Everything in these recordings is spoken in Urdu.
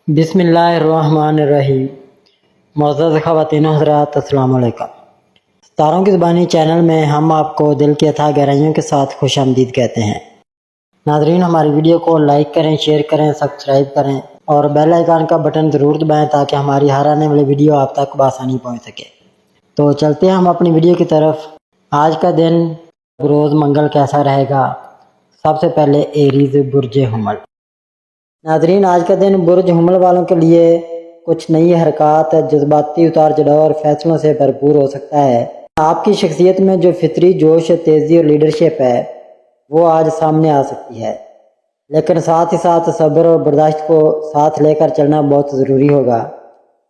بسم اللہ الرحمن الرحیم۔ معزز خواتین و حضرات، السلام علیکم۔ ستاروں کی زبانی چینل میں ہم آپ کو دل کی اتھاہ گہرائیوں کے ساتھ خوش آمدید کہتے ہیں۔ ناظرین، ہماری ویڈیو کو لائک کریں، شیئر کریں، سبسکرائب کریں اور بیل آئیکن کا بٹن ضرور دبائیں تاکہ ہماری ہر آنے والی ویڈیو آپ تک بآسانی پہنچ سکے۔ تو چلتے ہیں ہم اپنی ویڈیو کی طرف۔ آج کا دن روز منگل کیسا رہے گا؟ سب سے پہلے ایریز برج حمل۔ ناظرین، آج کا دن برج حمل والوں کے لیے کچھ نئی حرکات، جذباتی اتار چڑھاؤ اور فیصلوں سے بھرپور ہو سکتا ہے۔ آپ کی شخصیت میں جو فطری جوش، تیزی اور لیڈرشپ ہے وہ آج سامنے آ سکتی ہے، لیکن ساتھ ہی ساتھ صبر اور برداشت کو ساتھ لے کر چلنا بہت ضروری ہوگا۔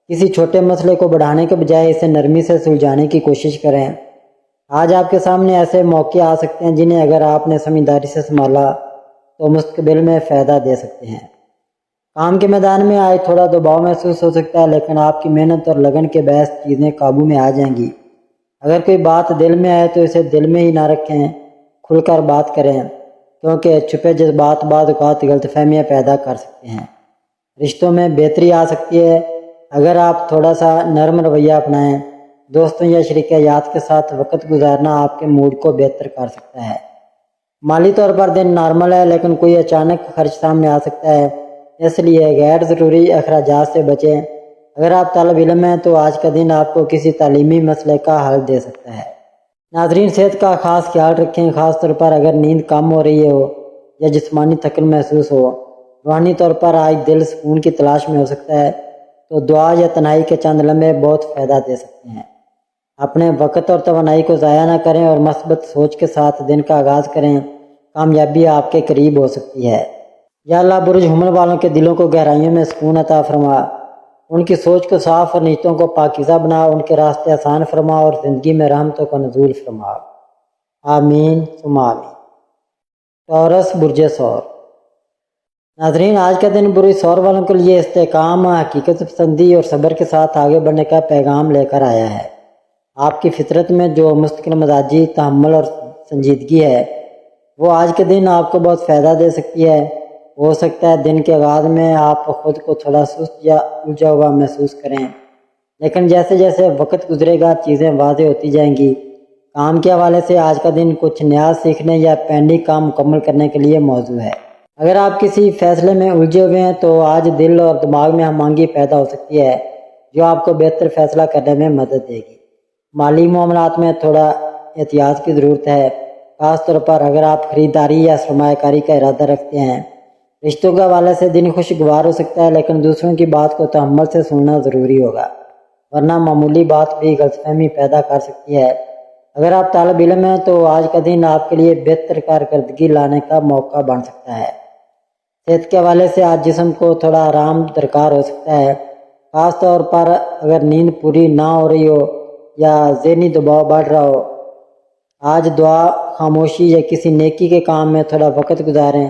کسی چھوٹے مسئلے کو بڑھانے کے بجائے اسے نرمی سے سلجھانے کی کوشش کریں۔ آج آپ کے سامنے ایسے موقع آ سکتے ہیں جنہیں اگر آپ نے سمجھداری سے سنبھالا تو مستقبل میں فائدہ دے سکتے ہیں۔ کام کے میدان میں آج تھوڑا دباؤ محسوس ہو سکتا ہے، لیکن آپ کی محنت اور لگن کے باعث چیزیں قابو میں آ جائیں گی۔ اگر کوئی بات دل میں آئے تو اسے دل میں ہی نہ رکھیں، کھل کر بات کریں، کیونکہ چھپے جذبات بعض اوقات غلط فہمیاں پیدا کر سکتے ہیں۔ رشتوں میں بہتری آ سکتی ہے اگر آپ تھوڑا سا نرم رویہ اپنائیں۔ دوستوں یا شریک حیات کے ساتھ وقت گزارنا آپ کے موڈ کو بہتر کر سکتا ہے۔ مالی طور پر دن نارمل ہے، لیکن کوئی اچانک خرچ سامنے آ سکتا ہے، اس لیے غیر ضروری اخراجات سے بچیں۔ اگر آپ طالب علم ہیں تو آج کا دن آپ کو کسی تعلیمی مسئلے کا حل دے سکتا ہے۔ ناظرین، صحت کا خاص خیال رکھیں، خاص طور پر اگر نیند کم ہو رہی ہو یا جسمانی تھکن محسوس ہو۔ روحانی طور پر آج دل سکون کی تلاش میں ہو سکتا ہے، تو دعا یا تنہائی کے چند لمحے بہت فائدہ دے سکتے ہیں۔ اپنے وقت اور توانائی کو ضائع نہ کریں اور مثبت سوچ کے ساتھ دن کا آغاز کریں، کامیابی آپ کے قریب ہو سکتی ہے۔ یا اللہ، برج حمل والوں کے دلوں کو گہرائیوں میں سکون عطا فرما، ان کی سوچ کو صاف اور نیتوں کو پاکیزہ بنا، ان کے راستے آسان فرما اور زندگی میں رحمتوں کا نزول فرما۔ آمین ثم آمین۔ ٹورس برج ثور۔ ناظرین، آج کا دن برج ثور والوں کے لیے استحکام، حقیقت پسندی اور صبر کے ساتھ آگے بڑھنے کا پیغام لے کر آیا ہے۔ آپ کی فطرت میں جو مستقل مزاجی، تحمل اور سنجیدگی ہے وہ آج کے دن آپ کو بہت فائدہ دے سکتی ہے۔ ہو سکتا ہے دن کے آغاز میں آپ خود کو تھوڑا سست یا الجھا ہوا محسوس کریں، لیکن جیسے جیسے وقت گزرے گا چیزیں واضح ہوتی جائیں گی۔ کام کے حوالے سے آج کا دن کچھ نیا سیکھنے یا پینڈنگ کام مکمل کرنے کے لیے موزوں ہے۔ اگر آپ کسی فیصلے میں الجھے ہوئے ہیں تو آج دل اور دماغ میں ہم آہنگی پیدا ہو سکتی ہے جو آپ کو بہتر فیصلہ کرنے میں مدد دے گی۔ مالی معاملات میں تھوڑا احتیاط کی ضرورت ہے، خاص طور پر اگر آپ خریداری یا سرمایہ کاری کا ارادہ رکھتے ہیں۔ رشتوں کے حوالے سے دن خوشگوار ہو سکتا ہے، لیکن دوسروں کی بات کو تحمل سے سننا ضروری ہوگا، ورنہ معمولی بات بھی غلط فہمی پیدا کر سکتی ہے۔ اگر آپ طالب علم ہیں تو آج کا دن آپ کے لیے بہتر کارکردگی لانے کا موقع بن سکتا ہے۔ صحت کے حوالے سے آج جسم کو تھوڑا آرام درکار ہو سکتا ہے، خاص طور پر اگر نیند پوری نہ ہو رہی ہو یا ذہنی دباؤ بڑھ رہا ہو۔ آج دعا، خاموشی یا کسی نیکی کے کام میں تھوڑا وقت گزاریں،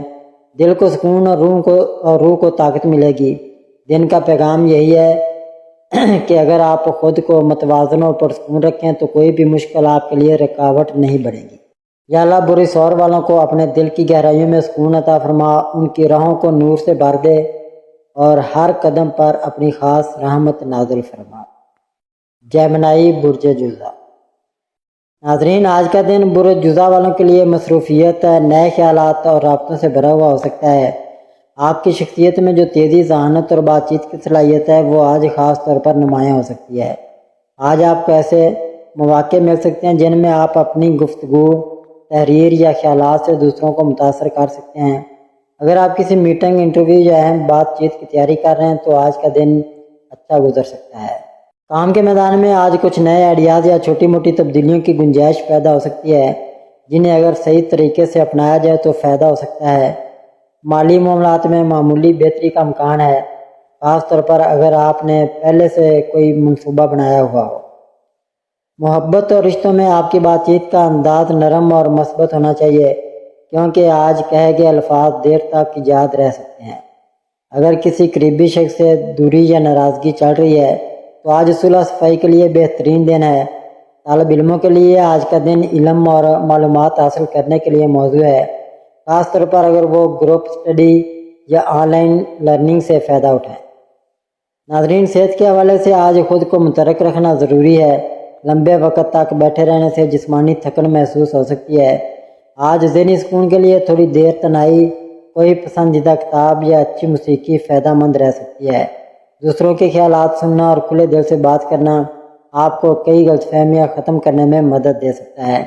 دل کو سکون اور روح کو طاقت ملے گی۔ دن کا پیغام یہی ہے کہ اگر آپ خود کو متوازن اور پرسکون رکھیں تو کوئی بھی مشکل آپ کے لیے رکاوٹ نہیں بنے گی۔ یا اللہ، برج ثور والوں کو اپنے دل کی گہرائیوں میں سکون عطا فرما، ان کی راہوں کو نور سے بھر دے اور ہر قدم پر اپنی خاص رحمت نازل فرما۔ جیمنائی برج جوزا۔ ناظرین، آج کا دن برج جوزا والوں کے لیے مصروفیت، نئے خیالات اور رابطوں سے بھرا ہوا ہو سکتا ہے۔ آپ کی شخصیت میں جو تیزی، ذہانت اور بات چیت کی صلاحیت ہے وہ آج خاص طور پر نمایاں ہو سکتی ہے۔ آج آپ کو ایسے مواقع مل سکتے ہیں جن میں آپ اپنی گفتگو، تحریر یا خیالات سے دوسروں کو متاثر کر سکتے ہیں۔ اگر آپ کسی میٹنگ، انٹرویو یا اہم بات چیت کی تیاری کر رہے ہیں تو آج کا دن اچھا گزر سکتا ہے۔ کام کے میدان میں آج کچھ نئے آئیڈیاز یا چھوٹی موٹی تبدیلیوں کی گنجائش پیدا ہو سکتی ہے جنہیں اگر صحیح طریقے سے اپنایا جائے تو فائدہ ہو سکتا ہے۔ مالی معاملات میں معمولی بہتری کا امکان ہے، خاص طور پر اگر آپ نے پہلے سے کوئی منصوبہ بنایا ہوا ہو۔ محبت اور رشتوں میں آپ کی بات چیت کا انداز نرم اور مثبت ہونا چاہیے، کیونکہ آج کہے گئے الفاظ دیر تک یاد رہ سکتے ہیں۔ اگر کسی قریبی شخص سے دوری یا ناراضگی چل رہی ہے تو آج صلح صفائی کے لیے بہترین دن ہے۔ طالب علموں کے لیے آج کا دن علم اور معلومات حاصل کرنے کے لیے موزوں ہے، خاص طور پر اگر وہ گروپ اسٹڈی یا آن لائن لرننگ سے فائدہ اٹھائیں۔ ناظرین، صحت کے حوالے سے آج خود کو متحرک رکھنا ضروری ہے۔ لمبے وقت تک بیٹھے رہنے سے جسمانی تھکن محسوس ہو سکتی ہے۔ آج ذہنی سکون کے لیے تھوڑی دیر تنہائی، کوئی پسندیدہ کتاب یا اچھی موسیقی فائدہ مند رہ سکتی ہے۔ دوسروں کے خیالات سننا اور کھلے دل سے بات کرنا آپ کو کئی غلط فہمیاں ختم کرنے میں مدد دے سکتا ہے۔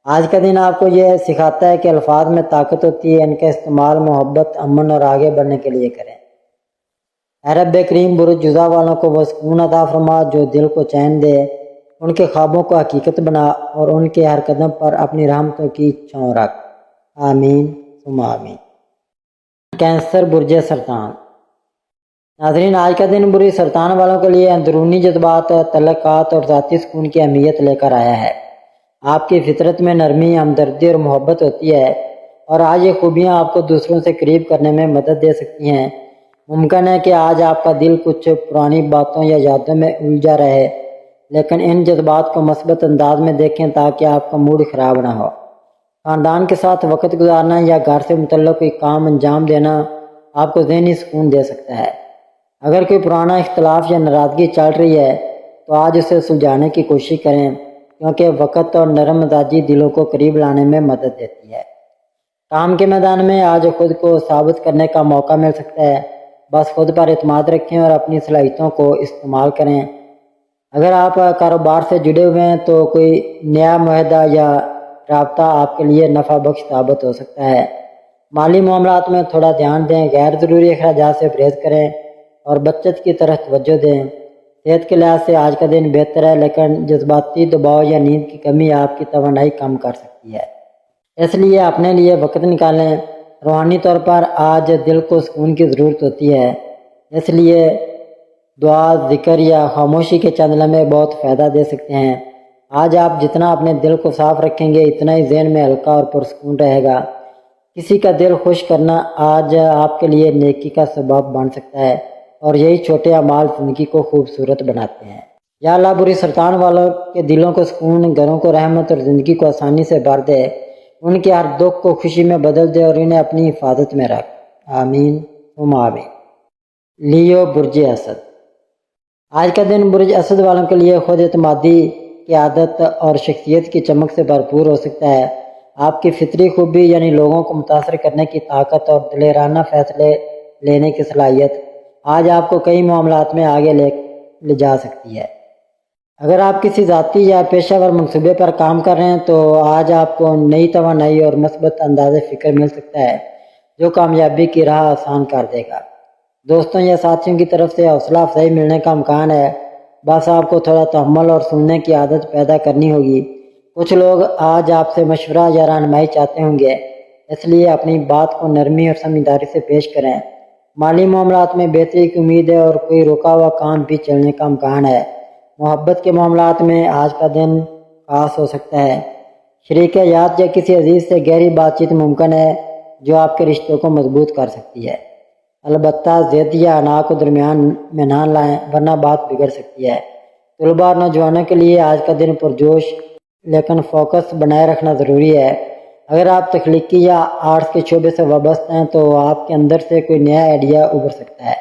آج کا دن آپ کو یہ سکھاتا ہے کہ الفاظ میں طاقت ہوتی ہے، ان کا استعمال محبت، امن اور آگے بڑھنے کے لیے کریں۔ اے رب کریم، برج جزا والوں کو وہ سکون عطا فرما جو دل کو چین دے، ان کے خوابوں کو حقیقت بنا اور ان کے ہر قدم پر اپنی رحمتوں کی چھاؤں رکھ۔ آمین ثم آمین۔ کینسر، برج سرطان۔ ناظرین، آج کا دن برج سرطان والوں کے لیے اندرونی جذبات، تعلقات اور ذاتی سکون کی اہمیت لے کر آیا ہے۔ آپ کی فطرت میں نرمی، ہمدردی اور محبت ہوتی ہے، اور آج یہ خوبیاں آپ کو دوسروں سے قریب کرنے میں مدد دے سکتی ہیں۔ ممکن ہے کہ آج آپ کا دل کچھ پرانی باتوں یا یادوں میں الجھا رہے، لیکن ان جذبات کو مثبت انداز میں دیکھیں تاکہ آپ کا موڈ خراب نہ ہو۔ خاندان کے ساتھ وقت گزارنا یا گھر سے متعلق کوئی کام انجام دینا آپ کو ذہنی سکون دے سکتا ہے۔ اگر کوئی پرانا اختلاف یا ناراضگی چل رہی ہے تو آج اسے سلجھانے کی کوشش کریں، کیونکہ وقت اور نرم مزاجی دلوں کو قریب لانے میں مدد دیتی ہے۔ کام کے میدان میں آج خود کو ثابت کرنے کا موقع مل سکتا ہے۔ بس خود پر اعتماد رکھیں اور اپنی صلاحیتوں کو استعمال کریں۔ اگر آپ کاروبار سے جڑے ہوئے ہیں تو کوئی نیا معاہدہ یا رابطہ آپ کے لیے نفع بخش ثابت ہو سکتا ہے۔ مالی معاملات میں تھوڑا دھیان دیں، غیر ضروری اخراجات سے پرہیز کریں اور بچت کی طرف توجہ دیں۔ صحت کے لحاظ سے آج کا دن بہتر ہے، لیکن جذباتی دباؤ یا نیند کی کمی آپ کی توانائی کم کر سکتی ہے۔ اس لیے اپنے لیے وقت نکالیں۔ روحانی طور پر آج دل کو سکون کی ضرورت ہوتی ہے، اس لیے دعا، ذکر یا خاموشی کے چند لمحے بہت فائدہ دے سکتے ہیں۔ آج آپ جتنا اپنے دل کو صاف رکھیں گے اتنا ہی ذہن میں ہلکا اور پرسکون رہے گا۔ کسی کا دل خوش کرنا آج آپ کے لیے نیکی کا سبب بن سکتا ہے، اور یہی چھوٹے اعمال زندگی کو خوبصورت بناتے ہیں۔ یا اللہ، برج سرطان والوں کے دلوں کو سکون، گھروں کو رحمت اور زندگی کو آسانی سے بھر دے، ان کے ہر دکھ کو خوشی میں بدل دے اور انہیں اپنی حفاظت میں رکھ۔ آمین ثم آمین۔ لیو، برج اسد۔ آج کا دن برج اسد والوں کے لیے خود اعتمادی کی عادت اور شخصیت کی چمک سے بھرپور ہو سکتا ہے۔ آپ کی فطری خوبی یعنی لوگوں کو متاثر کرنے کی طاقت اور دلیرانہ فیصلے لینے کی صلاحیت آج آپ کو کئی معاملات میں آگے لے جا سکتی ہے۔ اگر آپ کسی ذاتی یا پیشہ ور منصوبے پر کام کر رہے ہیں تو آج آپ کو نئی توانائی اور مثبت انداز فکر مل سکتا ہے جو کامیابی کی راہ آسان کر دے گا۔ دوستوں یا ساتھیوں کی طرف سے حوصلہ افزائی ملنے کا امکان ہے، بس آپ کو تھوڑا تحمل اور سننے کی عادت پیدا کرنی ہوگی۔ کچھ لوگ آج آپ سے مشورہ یا رہنمائی چاہتے ہوں گے، اس لیے اپنی بات کو نرمی اور سمجھداری سے پیش کریں۔ مالی معاملات میں بہتری کی امید ہے اور کوئی رکا ہوا کام بھی چلنے کا امکان ہے۔ محبت کے معاملات میں آج کا دن خاص ہو سکتا ہے۔ شریک حیات یا کسی عزیز سے گہری بات چیت ممکن ہے جو آپ کے رشتوں کو مضبوط کر سکتی ہے۔ البتہ ضد یا انا کو درمیان میں نہ لائیں ورنہ بات بگڑ سکتی ہے۔ طلباء اور نوجوانوں کے لیے آج کا دن پرجوش لیکن فوکس بنائے رکھنا ضروری ہے۔ اگر آپ تخلیقی یا آرٹس کے شعبے سے وابستہ ہیں تو آپ کے اندر سے کوئی نیا آئیڈیا ابھر سکتا ہے۔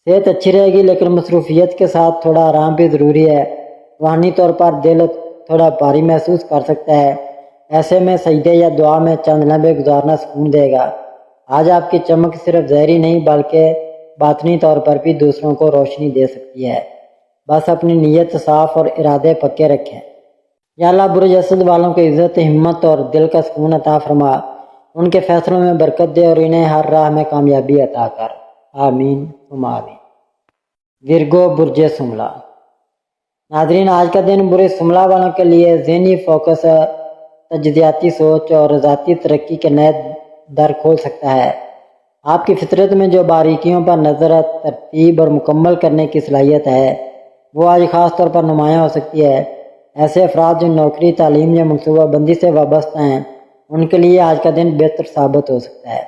صحت اچھی رہے گی لیکن مصروفیت کے ساتھ تھوڑا آرام بھی ضروری ہے۔ روحانی طور پر دل تھوڑا بھاری محسوس کر سکتا ہے، ایسے میں سجدے یا دعا میں چند لمحے گزارنا سکون دے گا۔ آج آپ کی چمک صرف ظاہری نہیں بلکہ باطنی طور پر بھی دوسروں کو روشنی دے سکتی ہے۔ بس اپنی نیت صاف اور ارادے پکے رکھیں۔ یا اللہ، برج اسد والوں کو عزت، ہمت اور دل کا سکون عطا فرما، ان کے فیصلوں میں برکت دے اور انہیں ہر راہ میں کامیابی عطا کر۔ آمین ثم آمین۔ ورگو، برج سملا۔ ناظرین، آج کا دن برج سملا والوں کے لیے ذہنی فوکس، تجزیاتی سوچ اور ذاتی ترقی کے نئے در کھول سکتا ہے۔ آپ کی فطرت میں جو باریکیوں پر نظر، ترتیب اور مکمل کرنے کی صلاحیت ہے وہ آج خاص طور پر نمایاں ہو سکتی ہے۔ ایسے افراد جو نوکری، تعلیم یا منصوبہ بندی سے وابستہ ہیں ان کے لیے آج کا دن بہتر ثابت ہو سکتا ہے۔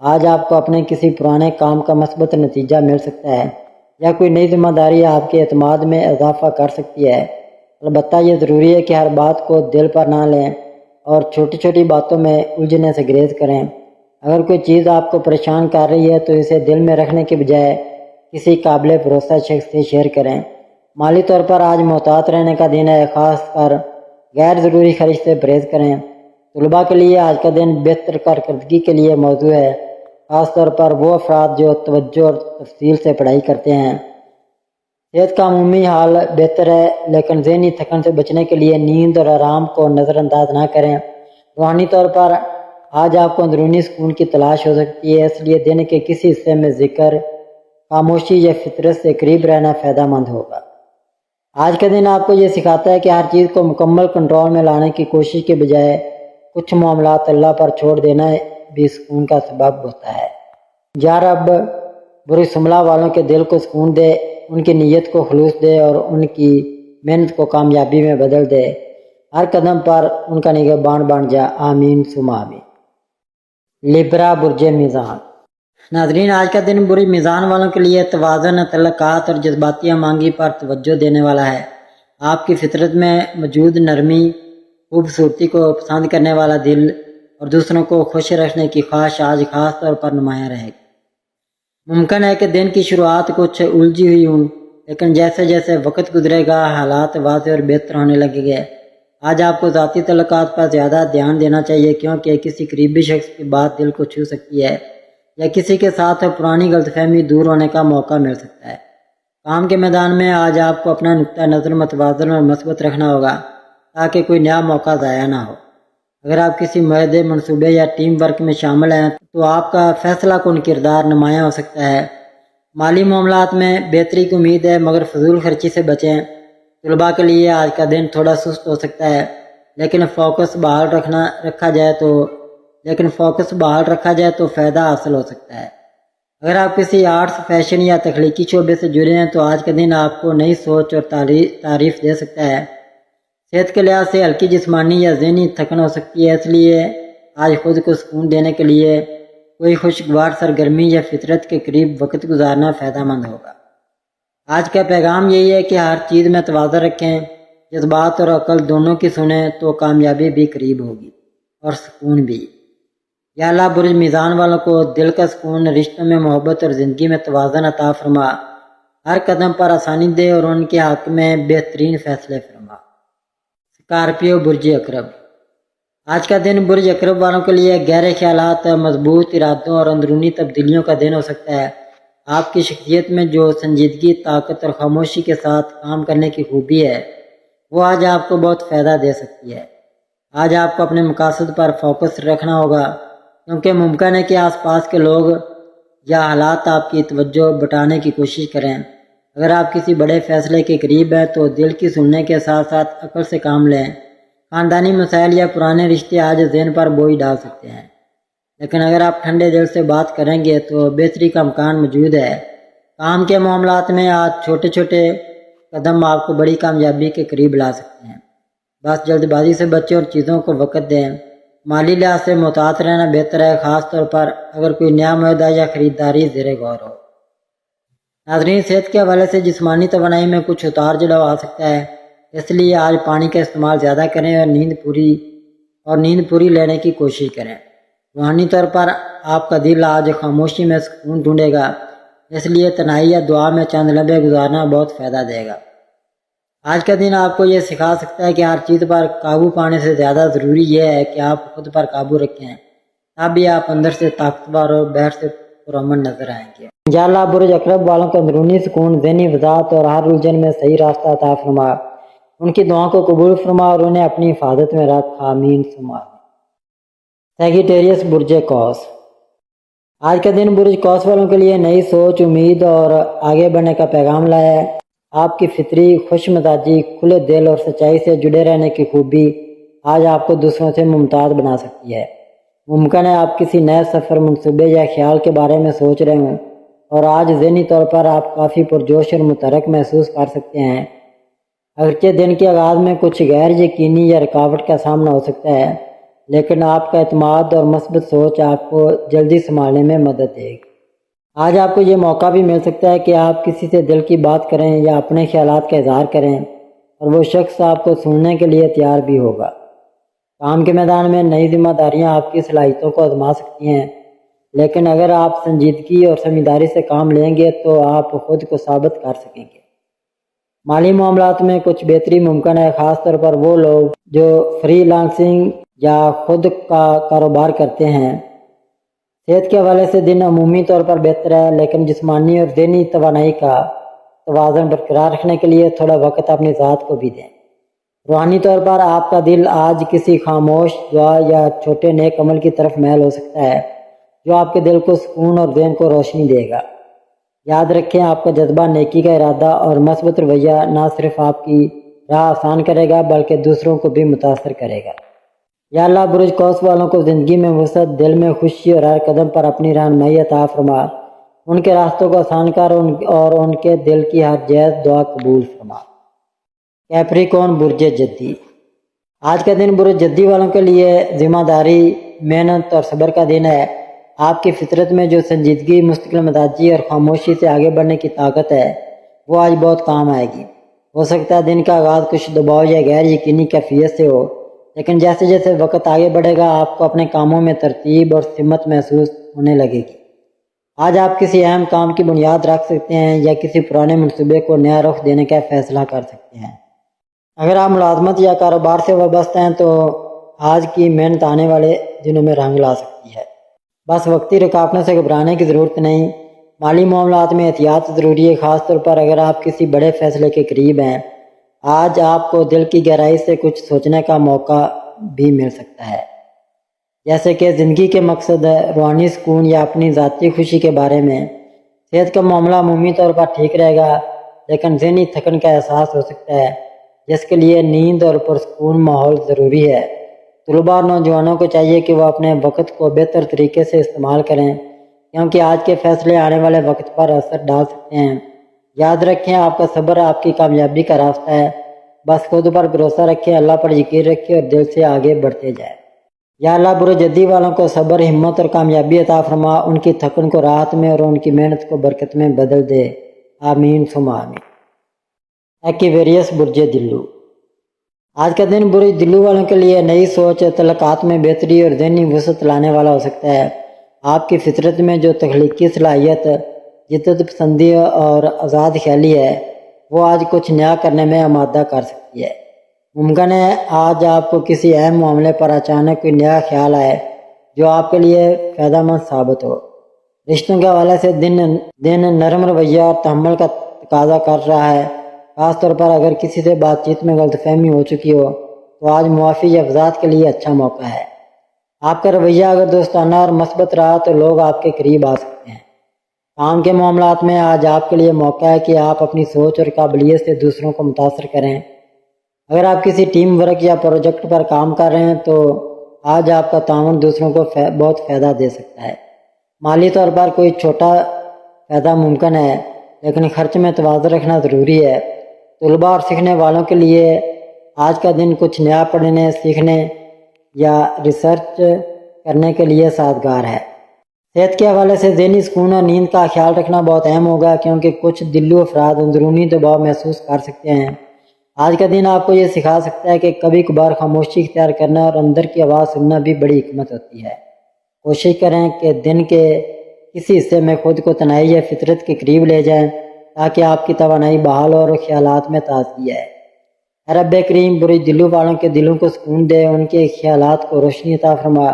آج آپ کو اپنے کسی پرانے کام کا مثبت نتیجہ مل سکتا ہے یا کوئی نئی ذمہ داری آپ کے اعتماد میں اضافہ کر سکتی ہے۔ البتہ یہ ضروری ہے کہ ہر بات کو دل پر نہ لیں اور چھوٹی چھوٹی باتوں میں الجھنے سے گریز کریں۔ اگر کوئی چیز آپ کو پریشان کر رہی ہے تو اسے دل میں رکھنے کے بجائے کسی قابل بھروسہ شخص سے شیئر کریں۔ مالی طور پر آج محتاط رہنے کا دن ہے، خاص کر غیر ضروری خرچ سے پرہیز کریں۔ طلباء کے لیے آج کا دن بہتر کارکردگی کے لیے موزوں ہے، خاص طور پر وہ افراد جو توجہ اور تفصیل سے پڑھائی کرتے ہیں۔ صحت کا عمومی حال بہتر ہے، لیکن ذہنی تھکن سے بچنے کے لیے نیند اور آرام کو نظر انداز نہ کریں۔ روحانی طور پر آج آپ کو اندرونی سکون کی تلاش ہو سکتی ہے، اس لیے دن کے کسی حصے میں ذکر، خاموشی یا فطرت سے قریب رہنا فائدہ مند ہوگا۔ آج کا دن آپ کو یہ سکھاتا ہے کہ ہر چیز کو مکمل کنٹرول میں لانے کی کوشش کے بجائے کچھ معاملات اللہ پر چھوڑ دینا بھی سکون کا سبب ہوتا ہے۔ یا رب بری سملہ والوں کے دل کو سکون دے، ان کی نیت کو خلوص دے اور ان کی محنت کو کامیابی میں بدل دے۔ ہر قدم پر ان کا نگہبان بن جا، آمین ثم آمین۔ لبرا برج میزان۔ ناظرین، آج کا دن بری میزان والوں کے لیے توازن، تعلقات اور جذباتی ہمانگی پر توجہ دینے والا ہے۔ آپ کی فطرت میں موجود نرمی، خوبصورتی کو پسند کرنے والا دل اور دوسروں کو خوش رکھنے کی خواہش آج خاص طور پر نمایاں رہے گی۔ ممکن ہے کہ دن کی شروعات کچھ الجھی ہوئی ہوں، لیکن جیسے جیسے وقت گزرے گا حالات واضح اور بہتر ہونے لگیں گے۔ آج آپ کو ذاتی تعلقات پر زیادہ دھیان دینا چاہیے، کیونکہ کسی قریبی شخص کی بات دل کو چھو سکتی ہے یا کسی کے ساتھ پرانی غلط فہمی دور ہونے کا موقع مل سکتا ہے۔ کام کے میدان میں آج آپ کو اپنا نقطہ نظر متوازن اور مثبت رکھنا ہوگا تاکہ کوئی نیا موقع ضائع نہ ہو۔ اگر آپ کسی معاہدے، منصوبے یا ٹیم ورک میں شامل ہیں تو آپ کا فیصلہ کن کردار نمایاں ہو سکتا ہے۔ مالی معاملات میں بہتری کی امید ہے، مگر فضول خرچی سے بچیں۔ طلباء کے لیے آج کا دن تھوڑا سست ہو سکتا ہے، لیکن فوکس بحال رکھا جائے تو فائدہ حاصل ہو سکتا ہے۔ اگر آپ کسی آرٹس، فیشن یا تخلیقی شعبے سے جڑے ہیں تو آج کا دن آپ کو نئی سوچ اور تعریف دے سکتا ہے۔ صحت کے لحاظ سے ہلکی جسمانی یا ذہنی تھکن ہو سکتی ہے، اس لیے آج خود کو سکون دینے کے لیے کوئی خوشگوار سرگرمی یا فطرت کے قریب وقت گزارنا فائدہ مند ہوگا۔ آج کا پیغام یہی ہے کہ ہر چیز میں توازن رکھیں، جذبات اور عقل دونوں کی سنیں تو کامیابی بھی قریب ہوگی اور سکون بھی۔ یا اللہ برج میزان والوں کو دل کا سکون، رشتوں میں محبت اور زندگی میں توازن عطا فرما، ہر قدم پر آسانی دے اور ان کے حق میں بہترین فیصلے فرما۔ اسکارپیو برج عقرب۔ آج کا دن برج عقرب والوں کے لیے گہرے خیالات، مضبوط ارادوں اور اندرونی تبدیلیوں کا دن ہو سکتا ہے۔ آپ کی شخصیت میں جو سنجیدگی، طاقت اور خاموشی کے ساتھ کام کرنے کی خوبی ہے وہ آج آپ کو بہت فائدہ دے سکتی ہے۔ آج آپ کو اپنے مقاصد پر فوکس رکھنا ہوگا، کیونکہ ممکن ہے کہ آس پاس کے لوگ یا حالات آپ کی توجہ بٹانے کی کوشش کریں۔ اگر آپ کسی بڑے فیصلے کے قریب ہیں تو دل کی سننے کے ساتھ ساتھ عقل سے کام لیں۔ خاندانی مسائل یا پرانے رشتے آج ذہن پر بوجھ ڈال سکتے ہیں، لیکن اگر آپ ٹھنڈے دل سے بات کریں گے تو بہتری کا امکان موجود ہے۔ کام کے معاملات میں آج چھوٹے چھوٹے قدم آپ کو بڑی کامیابی کے قریب لا سکتے ہیں۔ بس جلد بازی سے بچیں اور چیزوں کو وقت دیں۔ مالی لحاظ سے محتاط رہنا بہتر ہے، خاص طور پر اگر کوئی نیا معاہدہ یا خریداری زیر غور ہو۔ ناظرین، صحت کے حوالے سے جسمانی توانائی میں کچھ اتار چڑھاؤ آ سکتا ہے، اس لیے آج پانی کا استعمال زیادہ کریں اور نیند پوری لینے کی کوشش کریں۔ روحانی طور پر آپ کا دل آج خاموشی میں سکون ڈھونڈے گا، اس لیے تنہائی یا دعا میں چند لمحے گزارنا بہت فائدہ دے گا۔ آج کا دن آپ کو یہ سکھا سکتا ہے کہ ہر چیز پر قابو پانے سے زیادہ ضروری یہ ہے کہ آپ خود پر قابو رکھیں، تب بھی آپ اندر سے طاقتور اور باہر سے پرامن نظر آئیں گے۔ یا اللہ برج عقرب والوں کو اندرونی سکون، ذہنی وضاحت اور ہر الجھن میں صحیح راستہ عطا فرما، ان کی دعاؤں کو قبول فرما اور انہیں اپنی حفاظت میں رکھ، آمین ثم آمین۔ سیگیٹیریس برج قوس۔ آج کا دن برج قوس والوں کے لیے نئی سوچ، امید اور آگے بڑھنے کا پیغام لایا ہے۔ آپ کی فطری خوش مزاجی، کھلے دل اور سچائی سے جڑے رہنے کی خوبی آج آپ کو دوسروں سے ممتاز بنا سکتی ہے۔ ممکن ہے آپ کسی نئے سفر، منصوبے یا خیال کے بارے میں سوچ رہے ہوں اور آج ذہنی طور پر آپ کافی پرجوش اور متحرک محسوس کر سکتے ہیں۔ اگرچہ دن کے آغاز میں کچھ غیر یقینی یا رکاوٹ کا سامنا ہو سکتا ہے، لیکن آپ کا اعتماد اور مثبت سوچ آپ کو جلدی سنبھالنے میں مدد دے گی۔ آج آپ کو یہ موقع بھی مل سکتا ہے کہ آپ کسی سے دل کی بات کریں یا اپنے خیالات کا اظہار کریں اور وہ شخص آپ کو سننے کے لیے تیار بھی ہوگا۔ کام کے میدان میں نئی ذمہ داریاں آپ کی صلاحیتوں کو آزما سکتی ہیں، لیکن اگر آپ سنجیدگی اور سمجھداری سے کام لیں گے تو آپ خود کو ثابت کر سکیں گے۔ مالی معاملات میں کچھ بہتری ممکن ہے، خاص طور پر وہ لوگ جو فری لانسنگ یا خود کا کاروبار کرتے ہیں۔ صحت کے حوالے سے دن عمومی طور پر بہتر ہے، لیکن جسمانی اور ذہنی توانائی کا توازن برقرار رکھنے کے لیے تھوڑا وقت اپنی ذات کو بھی دیں۔ روحانی طور پر آپ کا دل آج کسی خاموش دعا یا چھوٹے نیک عمل کی طرف میل ہو سکتا ہے جو آپ کے دل کو سکون اور ذہن کو روشنی دے گا۔ یاد رکھیں، آپ کا جذبہ، نیکی کا ارادہ اور مثبت رویہ نہ صرف آپ کی راہ آسان کرے گا بلکہ دوسروں کو بھی متاثر کرے گا۔ یا اللہ، برج قوس والوں کو زندگی میں وسعت، دل میں خوشی اور ہر قدم پر اپنی رہنمائی عطا فرما، ان کے راستوں کو آسان کر اور ان کے دل کی ہر جائز دعا قبول فرما۔ کیپریکون، برج جدی۔ آج کا دن برج جدی والوں کے لیے ذمہ داری، محنت اور صبر کا دن ہے۔ آپ کی فطرت میں جو سنجیدگی، مستقل مزاجی اور خاموشی سے آگے بڑھنے کی طاقت ہے وہ آج بہت کام آئے گی۔ ہو سکتا ہے دن کا آغاز کچھ دباؤ یا غیر یقینی کیفیت سے ہو، لیکن جیسے جیسے وقت آگے بڑھے گا آپ کو اپنے کاموں میں ترتیب اور سمت محسوس ہونے لگے گی۔ آج آپ کسی اہم کام کی بنیاد رکھ سکتے ہیں یا کسی پرانے منصوبے کو نیا رخ دینے کا فیصلہ کر سکتے ہیں۔ اگر آپ ملازمت یا کاروبار سے وابستہ ہیں تو آج کی محنت آنے والے دنوں میں رنگ لا سکتی ہے۔ بس وقتی رکاوٹوں سے گھبرانے کی ضرورت نہیں۔ مالی معاملات میں احتیاط ضروری ہے، خاص طور پر اگر آپ کسی بڑے فیصلے کے قریب ہیں۔ آج آپ کو دل کی گہرائی سے کچھ سوچنے کا موقع بھی مل سکتا ہے، جیسے کہ زندگی کے مقصد، روحانی سکون یا اپنی ذاتی خوشی کے بارے میں۔ صحت کا معاملہ عمومی طور پر ٹھیک رہے گا، لیکن ذہنی تھکن کا احساس ہو سکتا ہے جس کے لیے نیند اور پرسکون ماحول ضروری ہے۔ طلباء اور نوجوانوں کو چاہیے کہ وہ اپنے وقت کو بہتر طریقے سے استعمال کریں، کیونکہ آج کے فیصلے آنے والے وقت پر اثر ڈال سکتے ہیں۔ یاد رکھیں، آپ کا صبر آپ کی کامیابی کا راستہ ہے۔ بس خود پر بھروسہ رکھیں، اللہ پر یقین رکھیں اور دل سے آگے بڑھتے جائیں۔ یا اللہ، برج جدی والوں کو صبر، ہمت اور کامیابی عطا فرما، ان کی تھکن کو راحت میں اور ان کی محنت کو برکت میں بدل دے۔ آمین ثم آمین۔ ایکویریس، برج دلو۔ آج کا دن برج دلو والوں کے لیے نئی سوچ، تعلقات میں بہتری اور ذہنی وسعت لانے والا ہو سکتا ہے۔ آپ کی فطرت میں جو تخلیقی صلاحیت، جدت پسندی اور آزاد خیالی ہے وہ آج کچھ نیا کرنے میں آمادہ کر سکتی ہے۔ ممکن ہے آج آپ کو کسی اہم معاملے پر اچانک کوئی نیا خیال آئے جو آپ کے لیے فائدہ مند ثابت ہو۔ رشتوں کے حوالے سے دن نرم رویہ اور تحمل کا تقاضا کر رہا ہے، خاص طور پر اگر کسی سے بات چیت میں غلط فہمی ہو چکی ہو تو آج معافی یا وضاحت کے لیے اچھا موقع ہے۔ آپ کا رویہ اگر دوستانہ اور مثبت رہا تو لوگ آپ کے قریب آ سکتے ہیں۔ کام کے معاملات میں آج آپ کے لیے موقع ہے کہ آپ اپنی سوچ اور قابلیت سے دوسروں کو متاثر کریں۔ اگر آپ کسی ٹیم ورک یا پروجیکٹ پر کام کر رہے ہیں تو آج آپ کا تعاون دوسروں کو بہت فائدہ دے سکتا ہے۔ مالی طور پر کوئی چھوٹا فائدہ ممکن ہے، لیکن خرچ میں توازن رکھنا ضروری ہے۔ طلباء اور سیکھنے والوں کے لیے آج کا دن کچھ نیا پڑھنے، سیکھنے یا ریسرچ کرنے کے لیے سازگار ہے۔ صحت کے حوالے سے ذہنی سکون اور نیند کا خیال رکھنا بہت اہم ہوگا، کیونکہ کچھ دلو افراد اندرونی دباؤ محسوس کر سکتے ہیں۔ آج کا دن آپ کو یہ سکھا سکتا ہے کہ کبھی کبھار خاموشی اختیار کرنا اور اندر کی آواز سننا بھی بڑی حکمت ہوتی ہے۔ کوشش کریں کہ دن کے کسی حصے میں خود کو تنہائی یا فطرت کے قریب لے جائیں تاکہ آپ کی توانائی بحال اور خیالات میں تازگی آئے۔ اے رب کریم، برج دلو والوں کے دلوں کو سکون دے، ان کے خیالات کو روشنی عطا فرما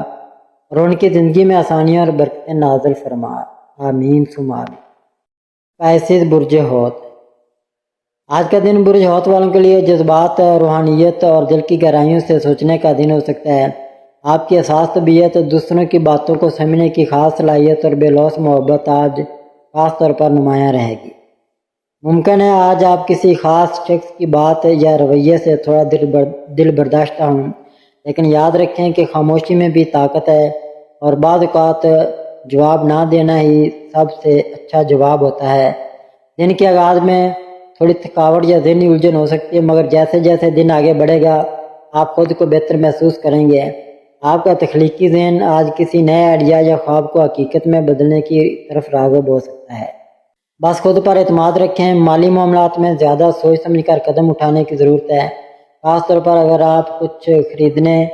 اور ان کی زندگی میں آسانیاں اور برکتیں نازل فرما۔ آمین ثم آمین۔ پیسز، برج حوت۔ آج کا دن برج حوت والوں کے لیے جذبات، روحانیت اور دل کی گہرائیوں سے سوچنے کا دن ہو سکتا ہے۔ آپ کی حساس طبیعت، دوسروں کی باتوں کو سمجھنے کی خاص صلاحیت اور بے لوث محبت آج خاص طور پر نمایاں رہے گی۔ ممکن ہے آج آپ کسی خاص شخص کی بات یا رویے سے تھوڑا دل برداشتہ ہوں، لیکن یاد رکھیں کہ خاموشی میں بھی طاقت ہے اور بعض اوقات جواب نہ دینا ہی سب سے اچھا جواب ہوتا ہے۔ دن کے آغاز میں تھوڑی تھکاوٹ یا ذہنی الجھن ہو سکتی ہے، مگر جیسے جیسے دن آگے بڑھے گا آپ خود کو بہتر محسوس کریں گے۔ آپ کا تخلیقی ذہن آج کسی نئے آئیڈیا یا خواب کو حقیقت میں بدلنے کی طرف راغب ہو سکتا ہے۔ بس خود پر اعتماد رکھیں۔ مالی معاملات میں زیادہ سوچ سمجھ کر قدم اٹھانے کی ضرورت ہے، خاص طور پر اگر آپ کچھ خریدنے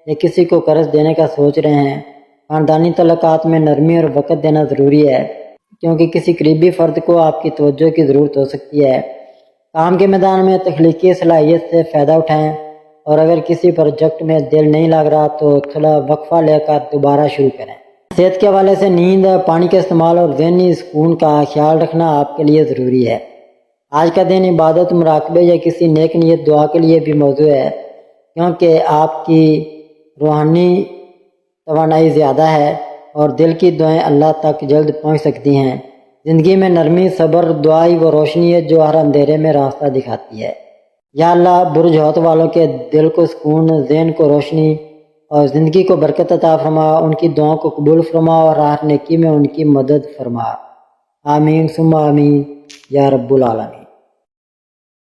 یا کسی کو قرض دینے کا سوچ رہے ہیں۔ خاندانی تعلقات میں نرمی اور وقت دینا ضروری ہے، کیونکہ کسی قریبی فرد کو آپ کی توجہ کی ضرورت ہو سکتی ہے۔ کام کے میدان میں تخلیقی صلاحیت سے فائدہ اٹھائیں، اور اگر کسی پروجیکٹ میں دل نہیں لگ رہا تو تھوڑا وقفہ لے کر دوبارہ شروع کریں۔ صحت کے حوالے سے نیند، پانی کے استعمال اور ذہنی سکون کا خیال رکھنا آپ کے لیے ضروری ہے۔ آج کا دن عبادت، مراقبے یا کسی نیک نیت دعا کے لیے بھی موزوں ہے، کیونکہ آپ کی روحانی توانائی زیادہ ہے اور دل کی دعائیں اللہ تک جلد پہنچ سکتی ہیں۔ زندگی میں نرمی، صبر، دعائی وہ روشنی ہے جو ہر اندھیرے میں راستہ دکھاتی ہے۔ یا اللہ، برج ہوت والوں کے دل کو سکون، ذہن کو روشنی اور زندگی کو برکت عطا فرما، ان کی دعاؤں کو قبول فرما اور راہ نیکی میں ان کی مدد فرما۔ آمین ثم آمین یا رب العالمین۔